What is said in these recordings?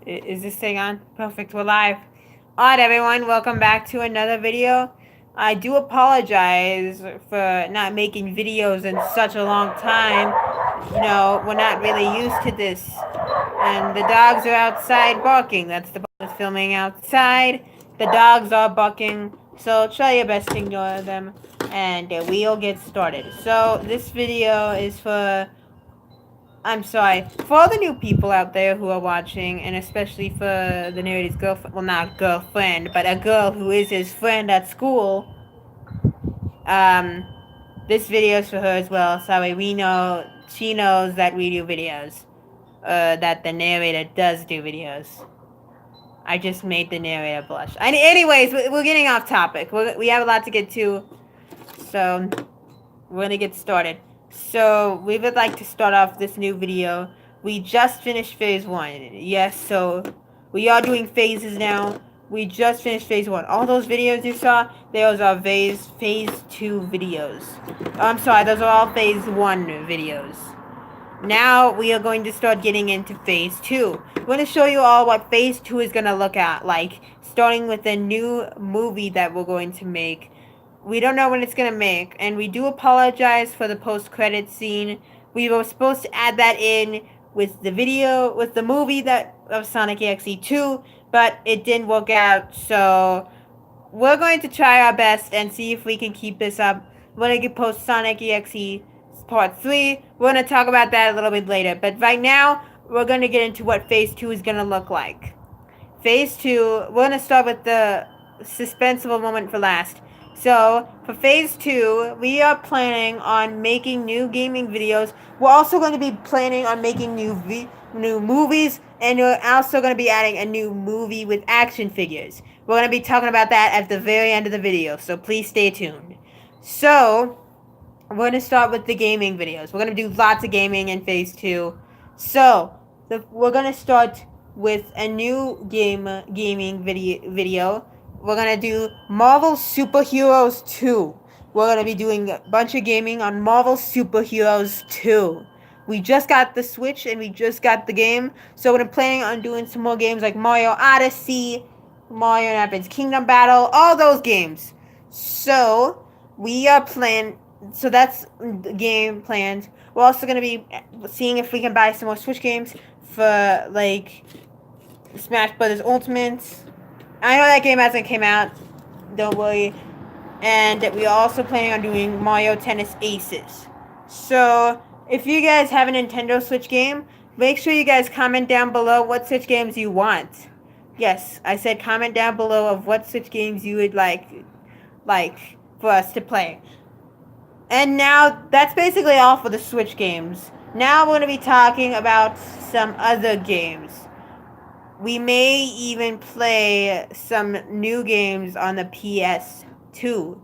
Is this thing on? Perfect, we're live. Alright everyone, welcome back to another video. I do apologize for not making videos in such a long time. You know, we're not really used to this. And the dogs are outside barking. That's the filming outside. The dogs are barking, so try your best to ignore them. And we'll get started. So this video is for I'm sorry. For all the new people out there who are watching, and especially for the narrator's girlfriend, well, not girlfriend, but a girl who is his friend at school, um, this video is for her as well. Sorry, she knows that we do videos. That the narrator does do videos. I just made the narrator blush. Anyways, we're getting off topic. We have a lot to get to, so we're gonna get started. So we would like to start off this new video. We just finished phase 1. Yes, so we are doing phases now. We just finished phase 1. All those videos you saw, those are phase 2 videos. I'm sorry, those are all phase 1 videos. Now we are going to start getting into phase 2. We're going to show you all what phase 2 is going to look at, like starting with a new movie that we're going to make. We don't know when it's gonna make, and we do apologize for the post-credit scene. We were supposed to add that in with the video, with the movie that of Sonic EXE 2, but it didn't work out, so we're going to try our best and see if we can keep this up. We're gonna post Sonic EXE Part 3. We're gonna talk about that a little bit later, but right now, we're gonna get into what Phase 2 is gonna look like. Phase 2, we're gonna start with the suspenseful moment for last. So, for phase 2, we are planning on making new gaming videos. We're also going to be planning on making new movies, and we're also going to be adding a new movie with action figures. We're going to be talking about that at the very end of the video, so please stay tuned. So, we're going to start with the gaming videos. We're going to do lots of gaming in phase 2. So, we're going to start with a new gaming video. We're gonna do Marvel Superheroes 2. We're gonna be doing a bunch of gaming on Marvel Superheroes 2. We just got the Switch and we just got the game, so we're planning on doing some more games like Mario Odyssey, Mario and Rabbids Kingdom Battle, all those games. So we are planning. So that's the game plans. We're also gonna be seeing if we can buy some more Switch games for like Smash Brothers Ultimate. I know that game hasn't came out. Don't worry. And we are also planning on doing Mario Tennis Aces. So, if you guys have a Nintendo Switch game, make sure you guys comment down below what Switch games you want. Yes, I said comment down below of what Switch games you would like for us to play. And now, that's basically all for the Switch games. Now we're going to be talking about some other games. We may even play some new games on the PS2.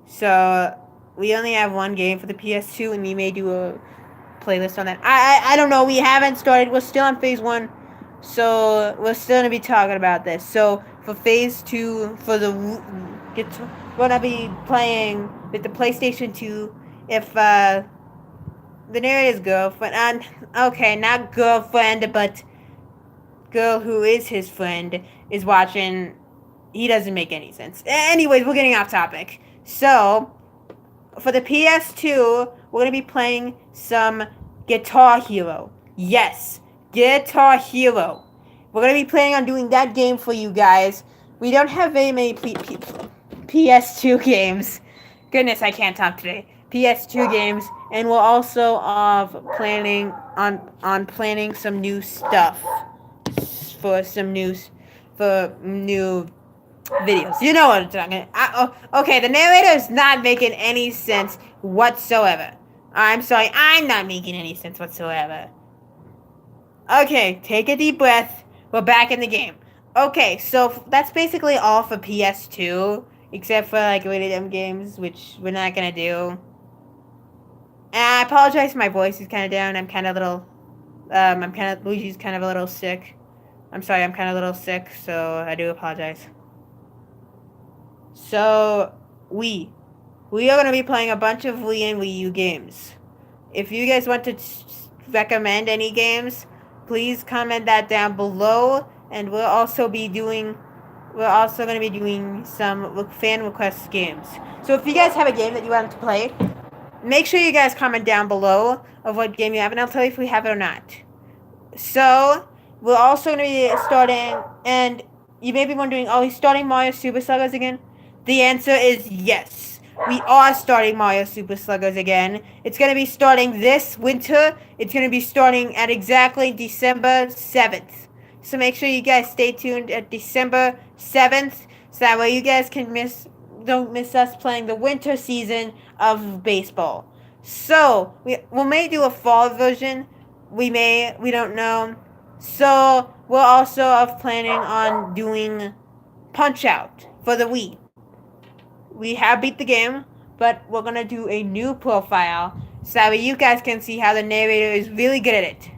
So, we only have one game for the PS2, and we may do a playlist on that. I don't know. We haven't started. We're still on phase 1. So, we're still going to be talking about this. So, for phase 2, we're going to be playing with the PlayStation 2 if, the narrator's girlfriend, okay, not girlfriend, but girl who is his friend is watching. He doesn't make any sense. Anyways, we're getting off topic. So, for the PS2, we're going to be playing some Guitar Hero. Yes, Guitar Hero. We're going to be planning on doing that game for you guys. We don't have very many PS2 games. Goodness, I can't talk today. PS2 games, and we're also planning on planning some new stuff for new videos. You know what I'm talking about. Okay, the narrator is not making any sense whatsoever. I'm sorry, I'm not making any sense whatsoever. Okay, take a deep breath. We're back in the game. Okay, so that's basically all for PS2, except for like rated M games, which we're not gonna do. And I apologize, my voice is kind of down. Luigi's kind of a little sick. I'm sorry, I'm kind of a little sick, so I do apologize. So, we are going to be playing a bunch of Wii and Wii U games. If you guys want to recommend any games, please comment that down below. And we're also going to be doing some fan request games. So if you guys have a game that you want to play, make sure you guys comment down below of what game you have, and I'll tell you if we have it or not. So we're also going to be starting, and you may be wondering, are we starting Mario Super Sluggers again? The answer is yes. We are starting Mario Super Sluggers again. It's going to be starting this winter. It's going to be starting at exactly December 7th. So make sure you guys stay tuned at December 7th, so that way you guys don't miss us playing the winter season of baseball. So we may do a fall version. We don't know. So we're also planning on doing Punch-Out for the Wii. We have beat the game, but we're gonna do a new profile so that you guys can see how the narrator is really good at it.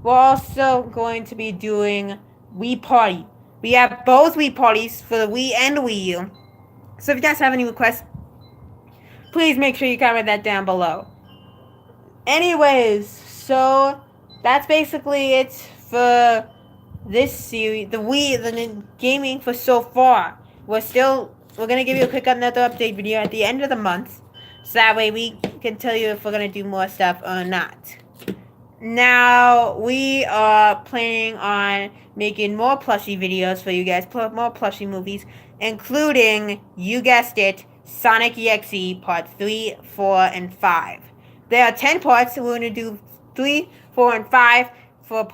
We're also going to be doing Wii Party. We have both Wii Parties for the Wii and Wii U. So if you guys have any requests, please make sure you comment that down below. Anyways, so that's basically it for this series, the gaming for so far. We're gonna give you a quick another update video at the end of the month, so that way we can tell you if we're gonna do more stuff or not. Now we are planning on making more plushie videos for you guys, more plushie movies, including, you guessed it, Sonic EXE Part 3, 4, and 5. There are 10 parts, so we're gonna do 3, 4, and 5 for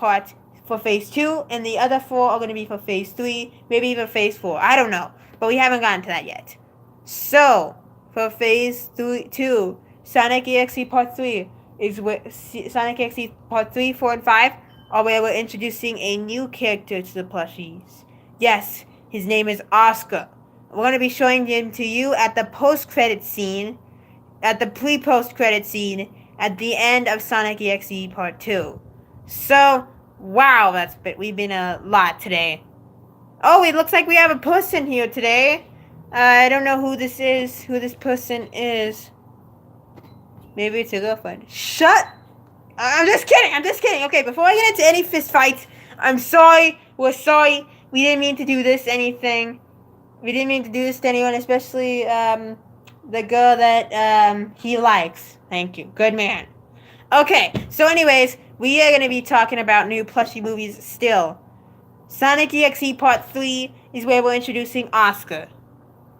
Phase 2, and the other 4 are gonna be for Phase 3, maybe even Phase 4. I don't know, but we haven't gotten to that yet. So, for Phase 2, Sonic EXE Part 3 is Sonic EXE Part 3, 4, and 5 are where we're introducing a new character to the plushies. Yes, his name is Oscar. We're going to be showing him to you at the post-credit scene, at the pre-post-credit scene, at the end of Sonic EXE Part 2. So, wow, we've been a lot today. Oh, it looks like we have a person here today. I don't know who this person is. Maybe it's your girlfriend. Shut! I'm just kidding. Okay, before I get into any fist fights, I'm sorry. We're sorry. We didn't mean to do this to anything. We didn't mean to do this to anyone, especially, the girl that, he likes. Thank you. Good man. Okay, so anyways, we are going to be talking about new plushie movies still. Sonic EXE Part 3 is where we're introducing Oscar.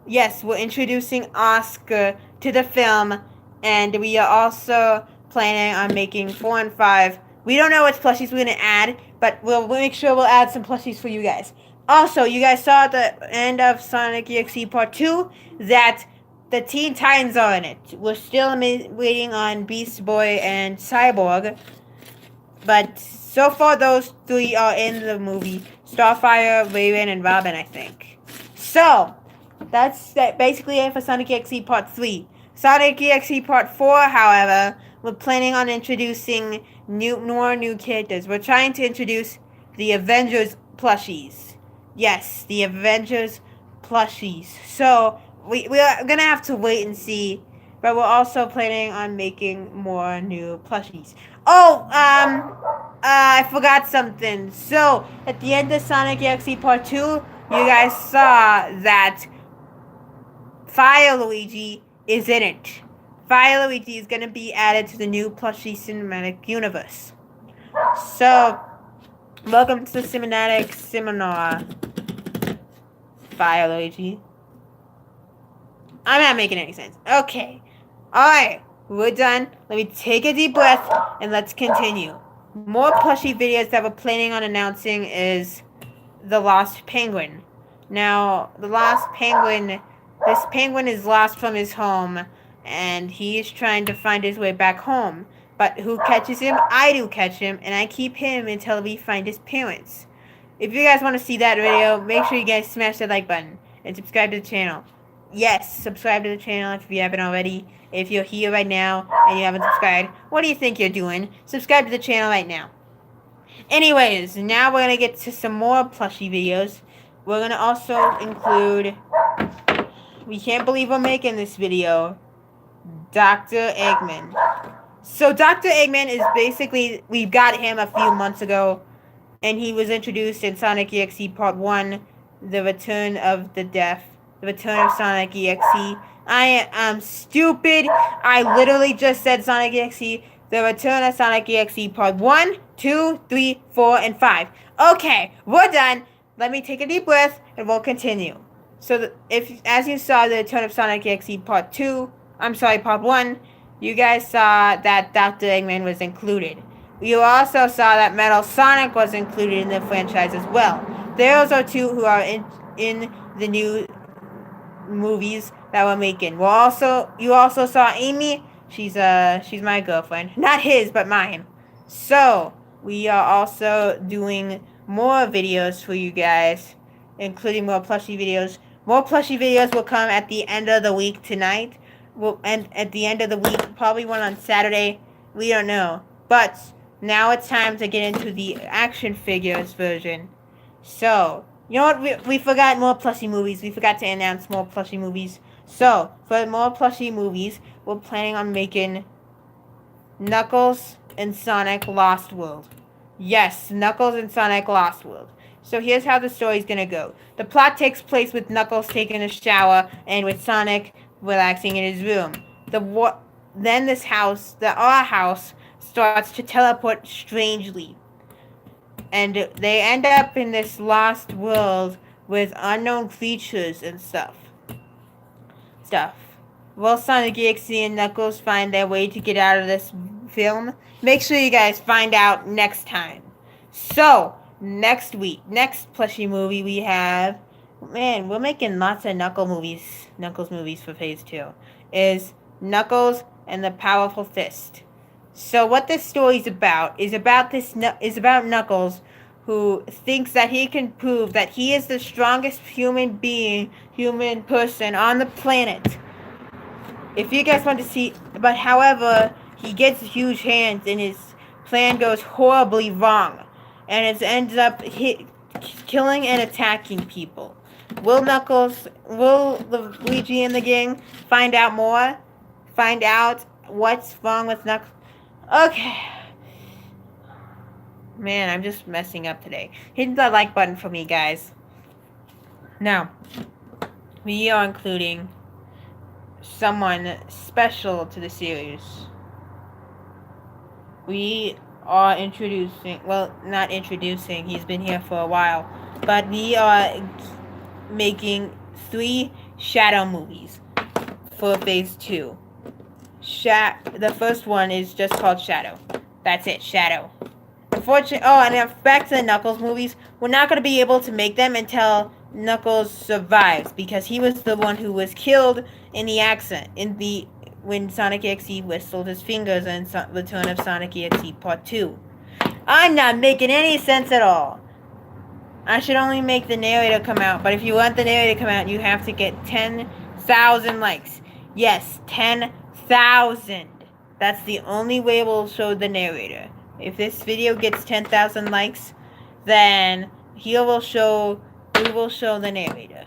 Yes, we're introducing Oscar to the film, and we are also planning on making 4 and 5. We don't know which plushies we're going to add, but we'll make sure we'll add some plushies for you guys. Also, you guys saw at the end of Sonic EXE Part 2 that the Teen Titans are in it. We're still waiting on Beast Boy and Cyborg, but so far those 3 are in the movie. Starfire, Raven, and Robin, I think. So, that's basically it for Sonic EXE Part 3. Sonic EXE Part 4, however, we're planning on introducing more new characters. We're trying to introduce the Avengers plushies. Yes, the Avengers plushies. So, we're going to have to wait and see. But we're also planning on making more new plushies. Oh, I forgot something. So, at the end of Sonic EXE Part 2, you guys saw that Fire Luigi is in it. Fire Luigi is going to be added to the new plushie cinematic universe. So, welcome to the cinematic seminar, Fire Luigi. I'm not making any sense. Okay. Alright, we're done. Let me take a deep breath and let's continue. More plushie videos that we're planning on announcing is The Lost Penguin. Now, The Lost Penguin, this penguin is lost from his home, and he is trying to find his way back home. But who catches him? I do catch him, and I keep him until we find his parents. If you guys want to see that video, make sure you guys smash that like button and subscribe to the channel. Yes, subscribe to the channel if you haven't already. If you're here right now and you haven't subscribed, what do you think you're doing? Subscribe to the channel right now. Anyways, now we're going to get to some more plushie videos. We're going to also include, we can't believe we're making this video, Dr. Eggman. So Dr. Eggman is basically, we got him a few months ago, and he was introduced in Sonic EXE Part 1, The Return of the Death, The Return of Sonic EXE. I am stupid. I literally just said Sonic EXE, The Return of Sonic EXE Part 1, 2, 3, 4, and 5. Okay, we're done. Let me take a deep breath, and we'll continue. So, if as you saw the Return of Sonic EXE Part 2, Part 1, you guys saw that Dr. Eggman was included. You also saw that Metal Sonic was included in the franchise as well. Those are two who are in the new movies that we're making. You also saw Amy. She's my girlfriend, not his, but mine. So we are also doing more videos for you guys, including more plushie videos. More plushie videos will come at the end of the week tonight. And at the end of the week, probably one on Saturday. We don't know, but now it's time to get into the action figures version. So, you know what? We forgot more plushie movies. We forgot to announce more plushie movies. So, for more plushie movies, we're planning on making Knuckles and Sonic Lost World. Yes, Knuckles and Sonic Lost World. So here's how the story's gonna go. The plot takes place with Knuckles taking a shower and with Sonic relaxing in his room. Then our house, starts to teleport strangely. And they end up in this lost world with unknown creatures and stuff. Will Sonic EXE and Knuckles find their way to get out of this film? Make sure you guys find out next time. So, next plushie movie we have, man, we're making lots of Knuckles movies for Phase 2, is Knuckles and the Powerful Fist. So what this story is about Knuckles, who thinks that he can prove that he is the strongest human person on the planet. If you guys want to see, but however, he gets huge hands and his plan goes horribly wrong, and it ends up killing and attacking people. Will Luigi and the gang find out more? Find out what's wrong with Knuckles? Okay. Man, I'm just messing up today. Hit the like button for me, guys. Now, we are including someone special to the series. We are not introducing, he's been here for a while, but we are making 3 Shadow movies for Phase 2. The first one is just called Shadow. That's it, Shadow. And back to the Knuckles movies. We're not going to be able to make them until Knuckles survives, because he was the one who was killed in the accident when Sonic EXE whistled his fingers in Return of Sonic EXE Part 2. I'm not making any sense at all. I should only make the narrator come out, but if you want the narrator to come out, you have to get 10,000 likes. Yes, 10,000. That's the only way we'll show the narrator. If this video gets 10,000 likes, then we will show the narrator.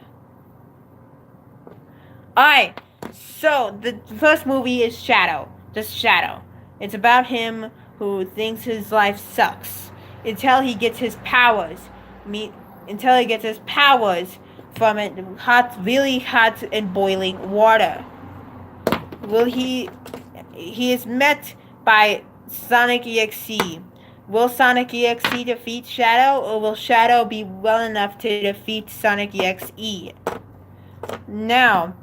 Alright, so the first movie is Shadow. Just Shadow. It's about him who thinks his life sucks until he gets his powers. From really hot and boiling water. He is met by Sonic EXE. Will Sonic EXE defeat Shadow, or will Shadow be well enough to defeat Sonic EXE? Now,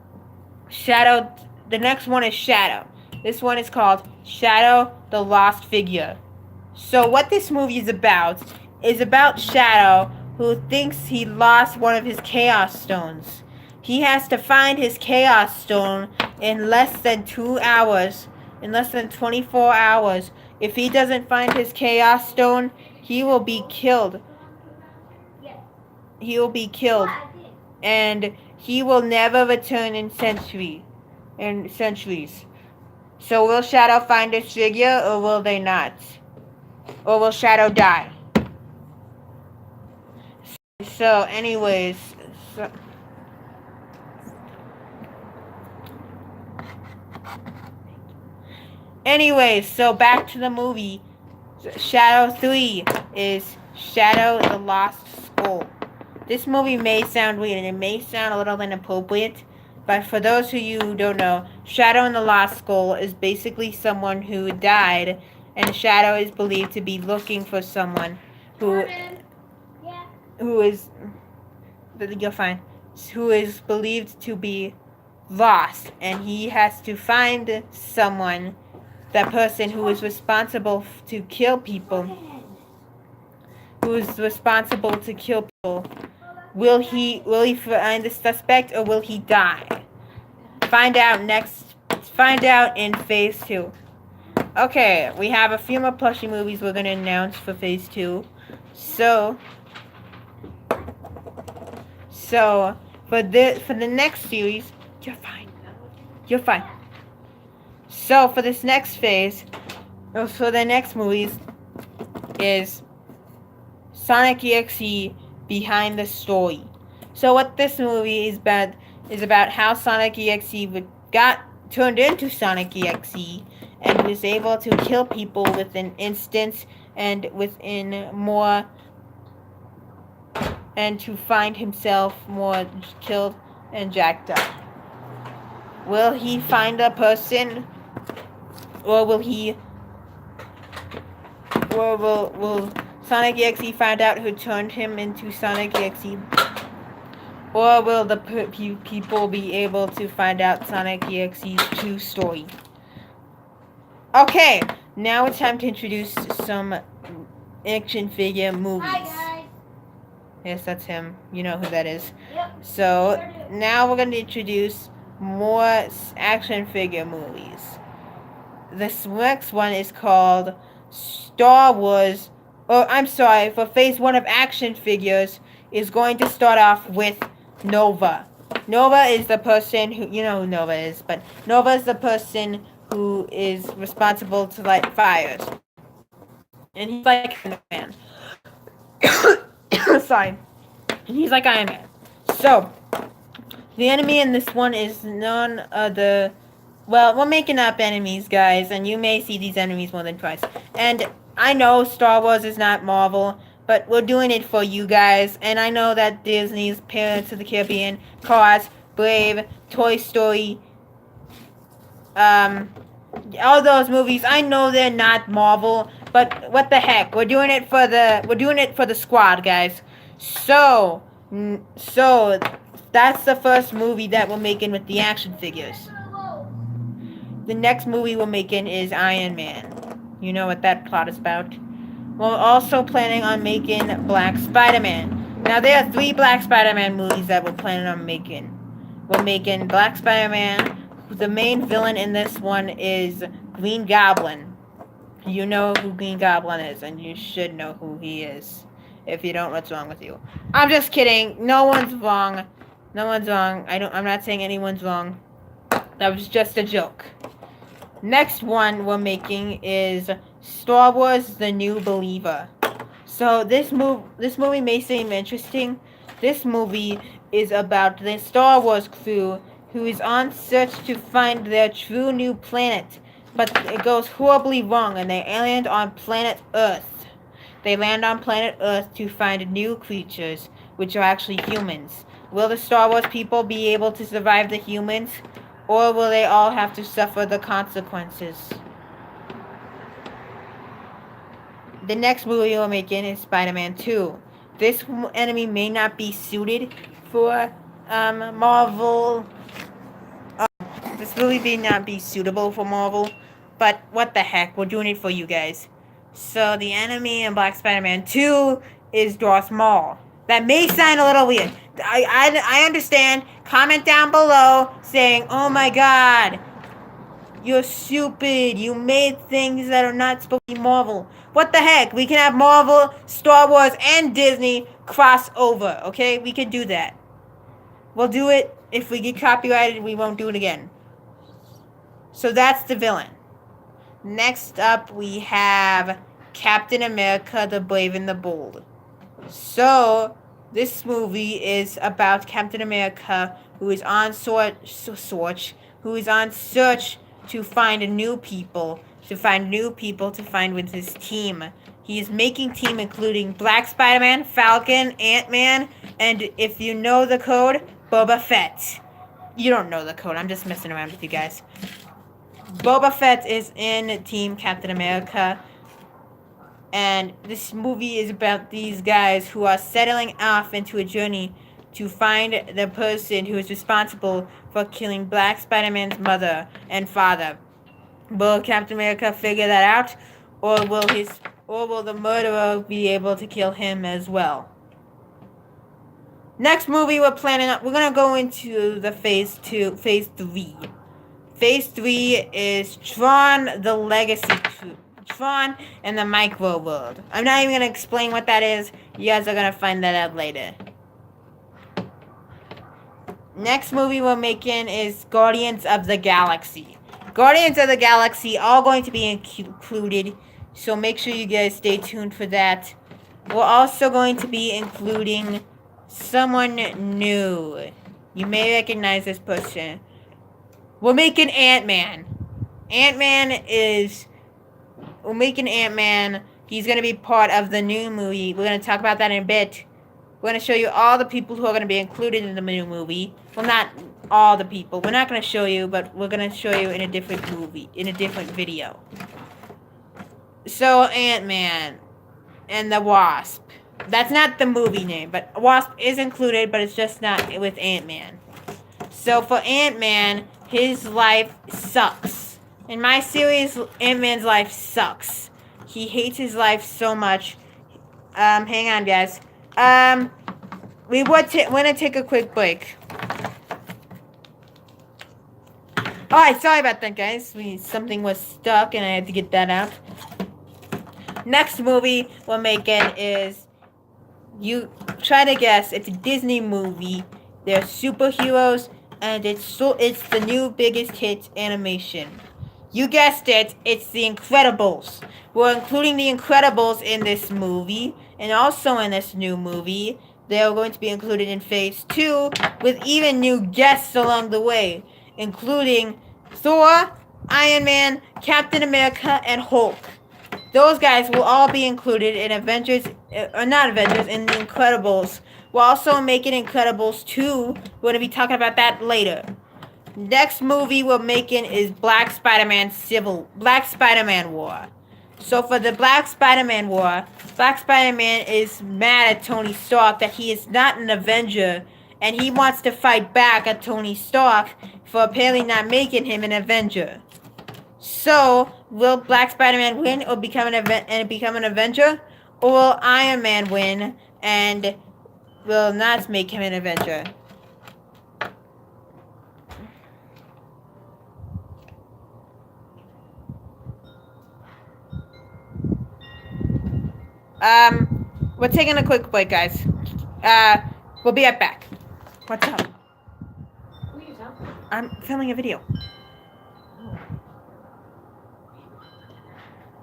the next one is Shadow. This one is called Shadow the Lost Figure. So what this movie is about Shadow, who thinks he lost one of his Chaos Stones. He has to find his Chaos Stone in less than 2 hours, in less than 24 hours. If he doesn't find his Chaos Stone, he will be killed. And he will never return in centuries. So will Shadow find his figure, or will they not? Or will Shadow die? So anyways, Anyways, so back to the movie. Shadow 3 is Shadow the Lost Skull. This movie may sound weird and it may sound a little inappropriate, but for those who you don't know, Shadow in the Lost Skull is basically someone who died, and Shadow is believed to be looking for someone who is you're fine, who is believed to be lost, and he has to find someone, that person who is responsible to kill people, who is responsible to kill people. Will he find the suspect or will he die? Find out next. Find out in phase 2. Okay, we have a few more plushie movies we're gonna announce for phase 2. So for the next series, you're fine. You're fine. So for this next phase, for the next movies, is Sonic EXE Behind the Story. So what this movie is about how Sonic EXE got turned into Sonic EXE and was able to kill people within instance and within more, and to find himself more killed and jacked up. Will he find a person, or will Sonic EXE find out who turned him into Sonic EXE? Or will the people be able to find out Sonic EXE's true story? Okay, now it's time to introduce some action figure movies. Hi, guys. Yes, that's him. You know who that is. Yep. So, now we're going to introduce more action figure movies. This next one is called Star Wars. Oh, I'm sorry. For phase 1 of action figures is going to start off with Nova. Nova is the person who, you know who Nova is, but Nova is the person who is responsible to light fires. And he's like Iron Man. Sorry. And he's like Iron Man. So, the enemy in this one is none of the... Well, we're making up enemies, guys, and you may see these enemies more than twice. And I know Star Wars is not Marvel, but we're doing it for you guys. And I know that Disney's Pirates of the Caribbean, Cars, Brave, Toy Story, all those movies, I know they're not Marvel, but what the heck? We're doing it for the squad, guys. So that's the first movie that we're making with the action figures. The next movie we're making is Iron Man. You know what that plot is about. We're also planning on making Black Spider-Man. Now, there are 3 Black Spider-Man movies that we're planning on making. We're making Black Spider-Man. The main villain in this one is Green Goblin. You know who Green Goblin is, and you should know who he is. If you don't, what's wrong with you? I'm just kidding. No one's wrong. No one's wrong. I'm not saying anyone's wrong. That was just a joke. Next one we're making is Star Wars: The New Believer. So this movie may seem interesting. This movie is about the Star Wars crew who is on search to find their true new planet, but it goes horribly wrong and they land on planet Earth. They land on planet Earth to find new creatures, which are actually humans. Will the Star Wars people be able to survive the humans? Or will they all have to suffer the consequences? The next movie we're making is Spider-Man 2. This enemy may not be suited for Marvel. This movie may not be suitable for Marvel. But what the heck, we're doing it for you guys. So the enemy in Black Spider-Man 2 is Darth Maul. That may sound a little weird. I understand. Comment down below saying, oh my god, you're stupid. You made things that are not supposed to be Marvel. What the heck? We can have Marvel, Star Wars, and Disney cross over, okay? We can do that. We'll do it. If we get copyrighted, we won't do it again. So that's the villain. Next up, we have Captain America, the Brave and the Bold. So, this movie is about Captain America, who is on search to find new people to find new people to find with his team. He is making team including Black Spider-Man, Falcon, Ant-Man, and if you know the code, Boba Fett. You don't know the code, I'm just messing around with you guys. Boba Fett is in Team Captain America. And this movie is about these guys who are settling off into a journey to find the person who is responsible for killing Black Spider-Man's mother and father. Will Captain America figure that out, or will the murderer be able to kill him as well? Next movie we're gonna go into the phase 3. Phase 3 is Tron: The Legacy. Tron and the Micro World. I'm not even gonna explain what that is. You guys are gonna find that out later. Next movie we're making is Guardians of the Galaxy. Guardians of the Galaxy all going to be included, so make sure you guys stay tuned for that. We're also going to be including someone new. You may recognize this person. We're making Ant-Man. We're making Ant-Man. He's going to be part of the new movie. We're going to talk about that in a bit. We're going to show you all the people who are going to be included in the new movie. Well, not all the people. We're not going to show you, but we're going to show you in a different movie, in a different video. So, Ant-Man and the Wasp. That's not the movie name, but Wasp is included, but it's just not with Ant-Man. So, for Ant-Man, his life sucks. In my series, Ant-Man's life sucks. He hates his life so much. Hang on, guys. We want to take a quick break. Alright, sorry about that, guys. Something was stuck, and I had to get that out. Next movie we're making is... You try to guess. It's a Disney movie. They're superheroes, and it's the new biggest hit animation. You guessed it, it's The Incredibles. We're including The Incredibles in this movie, and also in this new movie. They are going to be included in Phase 2, with even new guests along the way, including Thor, Iron Man, Captain America, and Hulk. Those guys will all be included in in The Incredibles. We're also making Incredibles 2. We're going to be talking about that later. Next movie we're making is Black Spider-Man War. So for the Black Spider-Man War, Black Spider-Man is mad at Tony Stark that he is not an Avenger, and he wants to fight back at Tony Stark for apparently not making him an Avenger. So, will Black Spider-Man win or become an Avenger? Or will Iron Man win and will not make him an Avenger? We're taking a quick break, guys. We'll be right back. What's up? Who are you talking to? I'm filming a video.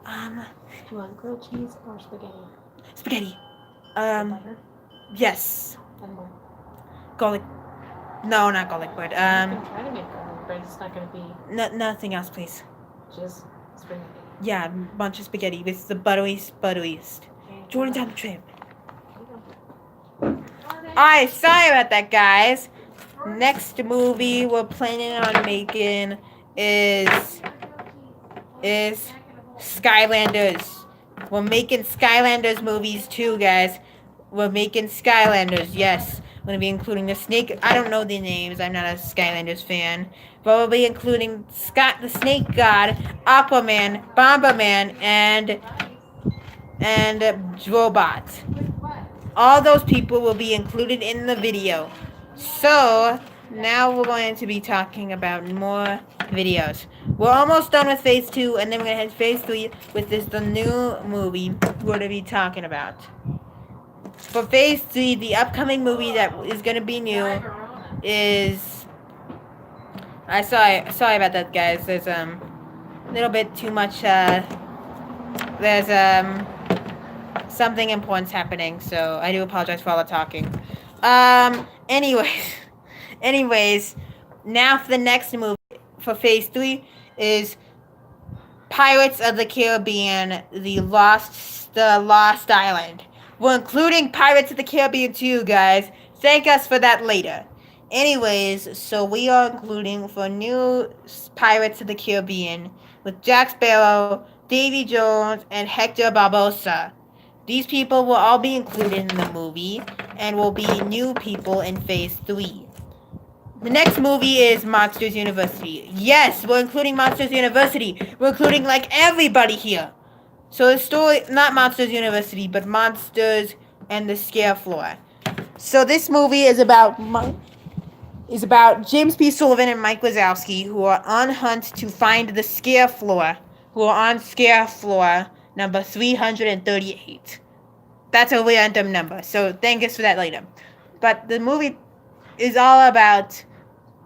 Do you want grilled cheese or spaghetti? Spaghetti. Butter? Yes. And what? Garlic. No, not garlic bread. You can try to make garlic bread. It's not going to be Nothing else, please. just spaghetti. Yeah, a bunch of spaghetti with the butteriest. Okay. Jordan's on the trip. Alright. Alright, sorry about that, guys. Next movie we're planning on making is Skylanders. We're making Skylanders movies too, guys. We're making Skylanders, yes. We're going to be including the snake. I don't know the names. I'm not a Skylanders fan. But we'll be including Scott the Snake God, Aquaman, Bomberman, and Robot. All those people will be included in the video. So, now we're going to be talking about more videos. We're almost done with Phase 2, and then we're going to head to Phase 3 with the new movie we're going to be talking about. For Phase 3, the upcoming movie that is going to be new is... Sorry about that, guys. There's a little bit too much... There's something important's happening, so I do apologize for all the talking. Anyways, now for the next movie for Phase 3 is Pirates of the Caribbean, the Lost Island. We're including Pirates of the Caribbean too, guys. Thank us for that later. Anyways, so we are including for new Pirates of the Caribbean with Jack Sparrow, Davy Jones, and Hector Barbosa. These people will all be included in the movie and will be new people in Phase 3. The next movie is Monsters University. Yes, we're including Monsters University. We're including like everybody here. So the story, not Monsters University, but Monsters and the Scare Floor. So this movie is about James P. Sullivan and Mike Wazowski, who are on hunt to find the Scare Floor, who are on Scare Floor number 338. That's a random number, so thank us for that later. But the movie is all about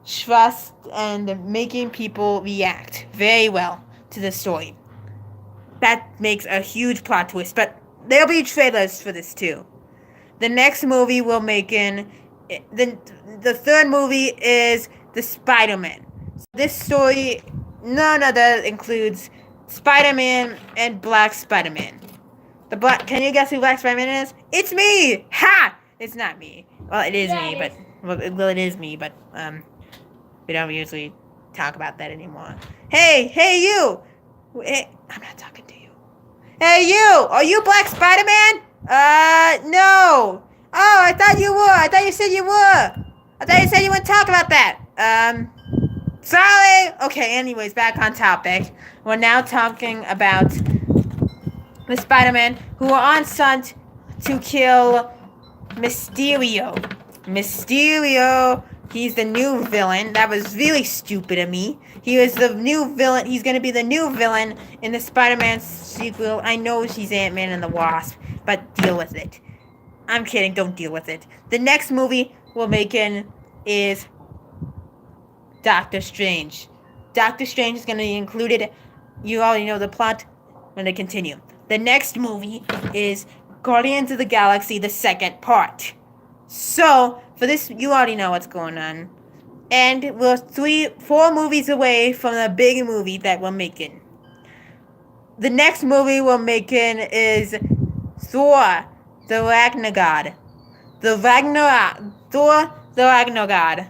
trust and making people react very well to the story. That makes a huge plot twist, but there'll be trailers for this too. The next movie we're making, the third movie is the Spider-Man. This story, none of that includes Spider-Man and Black Spider-Man. Can you guess who Black Spider-Man is? It's me! Ha! It's not me. Well, it is me, but it is me, but we don't usually talk about that anymore. Hey, you! Hey, I'm not talking to you. Hey, you! Are you Black Spider-Man? No. Oh, I thought you were. I thought you said you were. I thought you said you wouldn't talk about that. Sorry. Okay, anyways, back on topic. We're now talking about the Spider-Man who are on hunt to kill Mysterio. He's the new villain. That was really stupid of me. He was the new villain. He's going to be the new villain in the Spider-Man sequel. I know she's Ant-Man and the Wasp, but deal with it. I'm kidding. Don't deal with it. The next movie we're making is Doctor Strange. Doctor Strange is going to be included. You already know the plot. I'm going to continue. The next movie is Guardians of the Galaxy, the second part. So, for this, you already know what's going on. And we're 4 movies away from the big movie that we're making. The next movie we're making is Thor, the Ragnarok. Thor, the Ragnarok.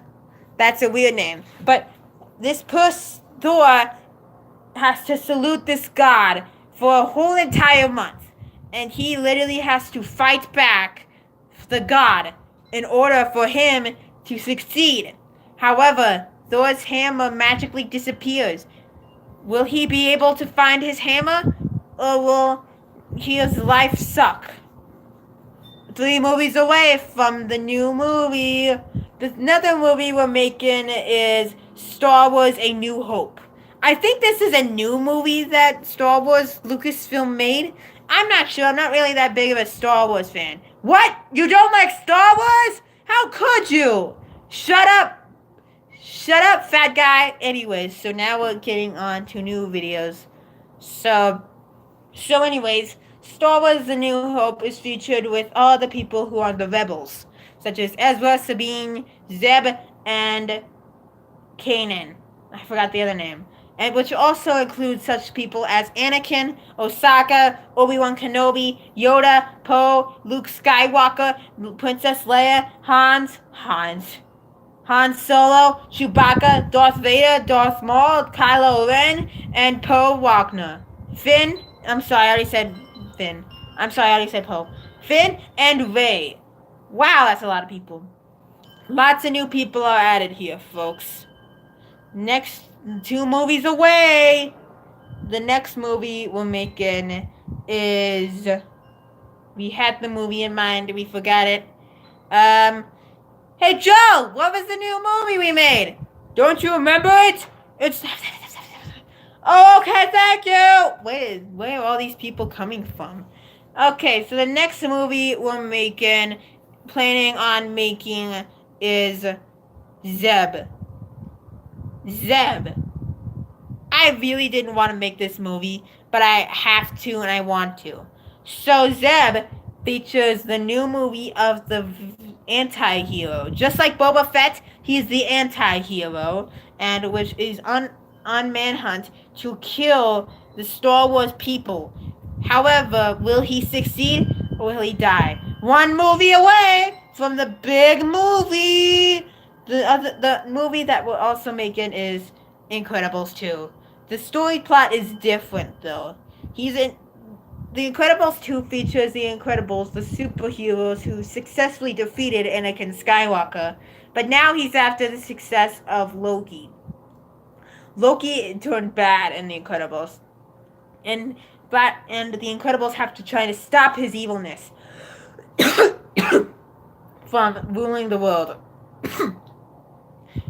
That's a weird name. But this Thor has to salute this god for a whole entire month. And he literally has to fight back the god in order for him to succeed. However, Thor's hammer magically disappears. Will he be able to find his hammer? Or will his life suck? 3 movies away from the new movie. Another movie we're making is Star Wars A New Hope. I think this is a new movie that Star Wars Lucasfilm made. I'm not sure. I'm not really that big of a Star Wars fan. What? You don't like Star Wars? How could you? Shut up. Shut up, fat guy. Anyways, so now we're getting on to new videos. So anyways, Star Wars The New Hope is featured with all the people who are the rebels, such as Ezra, Sabine, Zeb, and Kanan. I forgot the other name. And which also includes such people as Anakin, Osaka, Obi-Wan Kenobi, Yoda, Poe, Luke Skywalker, Princess Leia, Han Solo, Chewbacca, Darth Vader, Darth Maul, Kylo Ren, and Poe Wagner. I'm sorry, I already said Poe. Finn and Rey. Wow, that's a lot of people. Lots of new people are added here, folks. Next 2 movies away. The next movie we're making is... We had the movie in mind. We forgot it. Hey, Joe! What was the new movie we made? Don't you remember it? It's... Oh, okay, thank you! Where are all these people coming from? Okay, so the next movie we're planning on making is Zeb. I really didn't want to make this movie, but I have to and I want to. So Zeb features the new movie of the anti-hero. Just like Boba Fett, he's the anti-hero, and which is on manhunt to kill the Star Wars people. However, will he succeed or will he die? One movie away from the big movie. The movie that we're also making is Incredibles 2. The story plot is different though. He's in The Incredibles 2 features the Incredibles, the superheroes who successfully defeated Anakin Skywalker, but now he's after the success of Loki. Loki turned bad in The Incredibles, and the Incredibles have to try to stop his evilness from ruling the world.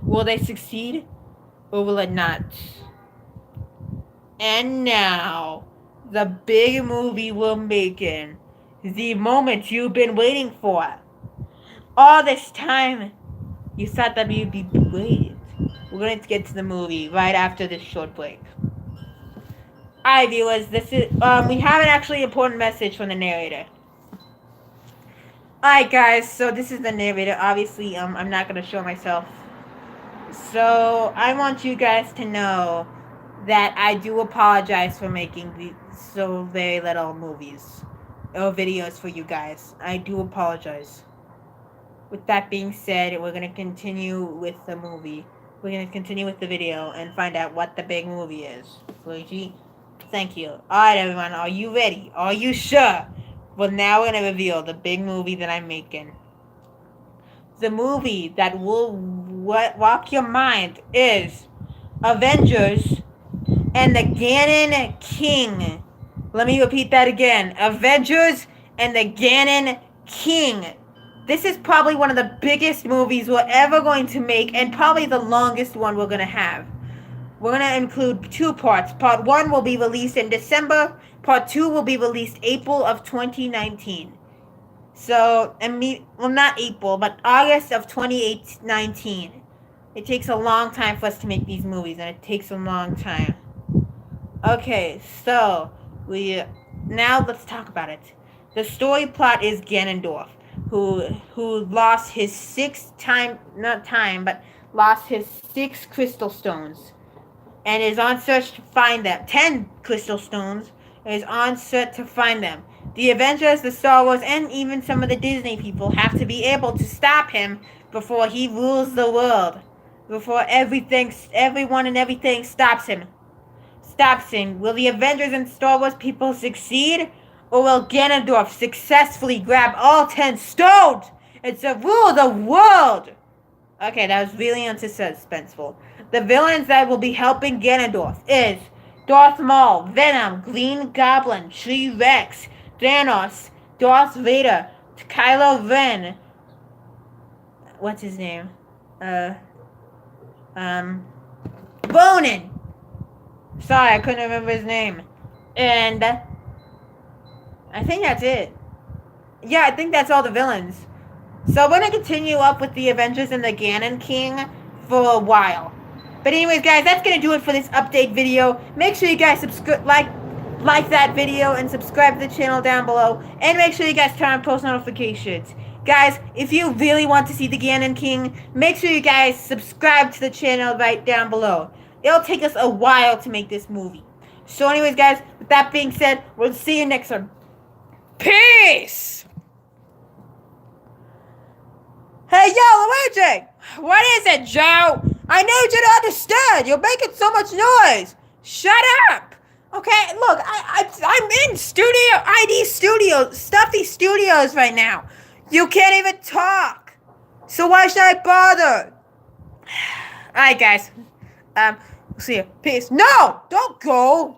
Will they succeed, or will it not? And now, the big movie we're making. The moment you've been waiting for. All this time, you thought that you'd be waiting. We're going to get to the movie right after this short break. Alright, viewers, we have an actually important message from the narrator. Alright, guys, so this is the narrator. Obviously, I'm not going to show myself. So, I want you guys to know that I do apologize for making so very little movies or videos for you guys. I do apologize. With that being said, we're going to continue with the movie. We're going to continue with the video and find out what the big movie is. Luigi, thank you. Alright, everyone, are you ready? Are you sure? Well, now we're going to reveal the big movie that I'm making. The movie that will rock your mind is Avengers and the Ganon King. Let me repeat that again. Avengers and the Ganon King. This is probably one of the biggest movies we're ever going to make, and probably the longest one we're going to have. We're going to include 2 parts. Part 1 will be released in December. Part 2 will be released April of 2019. So, well, not April, but August of 2019. It takes a long time for us to make these movies, and it takes a long time. Okay, so, now let's talk about it. The story plot is Ganondorf, who lost his lost his 6 crystal stones, and is on search to find them. 10 crystal stones, and is on search to find them. The Avengers, the Star Wars, and even some of the Disney people have to be able to stop him before he rules the world. Before everyone and everything stops him. Will the Avengers and Star Wars people succeed? Or will Ganondorf successfully grab all 10 stones and to rule the world? Okay, that was really unsuspenseful. The villains that will be helping Ganondorf is Darth Maul, Venom, Green Goblin, T-Rex, Thanos, Darth Vader, Kylo Ren. What's his name? Ronan. Sorry, I couldn't remember his name. And I think that's it. Yeah, I think that's all the villains. So we're going to continue up with the Avengers and the Ganon King for a while. But anyways, guys, that's going to do it for this update video. Make sure you guys like that video and subscribe to the channel down below. And make sure you guys turn on post notifications. Guys, if you really want to see the Ganon King, make sure you guys subscribe to the channel right down below. It'll take us a while to make this movie. So anyways, guys, with that being said, we'll see you next time. Peace! Hey, yo, Luigi! What is it, Joe? I need you to understand. You're making so much noise. Shut up! Okay, look, I'm in Stuffy Studios right now. You can't even talk. So why should I bother? Alright, guys. See you. Peace. No! Don't go!